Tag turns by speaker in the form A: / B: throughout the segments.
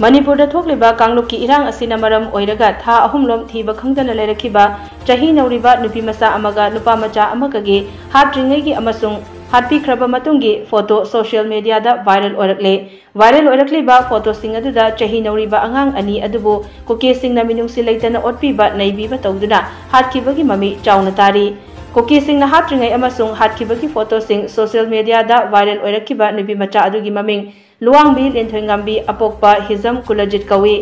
A: मणिपुर थोकलिबा कांगलुप की इरांग असिना मरम ओइरगा था अहुमलोम थीबा खंगदना लेरखिबा चही नौरिबा नुपी मचा अमगा नुपा मचा अमगगे हाट्रिंगेगी अमसुंग हाटपीख्रबा मतुंगी फोटो सोशल मीडिया दा वायरल ओइरक्लिबा फोटो सिंग अदुदा चही नौरिबा अंगांग अनी अदुबो कुके सिंग ना मिनुंगसि लेतना ओटपीबा नैबीबा तौदुना हाटखिबगी ममी चाउना तारी कुके सिंग ना हाट्रिंगै अमसुंग हाटखिबगी फोटो सिंग सोशल मीडिया दा वायरल ओइरक्किबा नुपी मचा अदुगी ममिंग लुवांगबी लेंथोंगांबी अपोकपा हिजम कुलजित कवी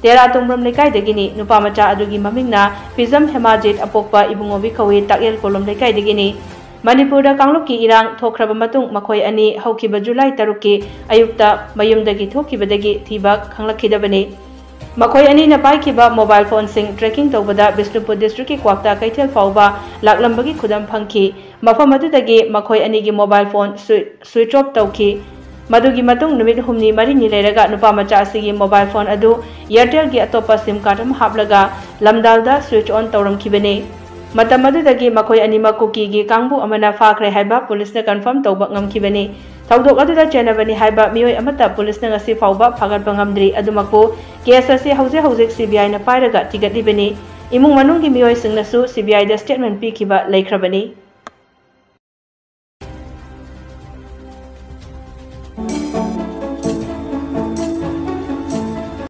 A: तेरा तोंब्रम लेकाइदगिनी नुपा मचा अदुगी ममिंगना फिजम हेमाजित अपोकपा इबुंगोबी कवी ताकेल कोलम लेकाइदगिनी मणिपुर कांगलुप की इरांग थोख्रब मतुंग मखोय अनि हौखिबा जुलाई 3 की अयुक्ता मयुमदगी थोखिबदगी थीबा खंगलखिदबनी मखोय अनि न पाइखिबा मोबाइल फोन सिंग ट्रैकिंग तौबदा बिष्णुपुर डिस्ट्रिक्ट की क्वाक्ता कैथेल फाउबा लाकलंबगी खुदम फंखी मफम अदुदगी मखोय अनि की मोबाइल फोन स्विच ऑफ तौखी मधुगी मतुंग नुमित हुमनी मरिनी लेरगा नुपा मचा असिगी मोबाइल फोन अदु एयरटेल की अतोपा सिम कार्ड अम हापलगा लमदालदा स्विच ऑन तौरमखिबने मतम अदुदगी मखोय अनिमा कुकी की कांगबु अमना फाख्रे हाइबा पुलिस ने कन्फर्म तौबा ngamkhibani थौदोक अदुदा चेनबनी हाइबा मियोय अमता पुलिस ने ngasi फाउबा फागतबा ngamdri अदुमको केस असे हौजे सीबीआई ना पाइरगा तिगतलिबनी इमुंग मनुंग की मियोय सिंगनसु सीबीआई दा स्टेटमेंट पिखिबा लेख्रबनी।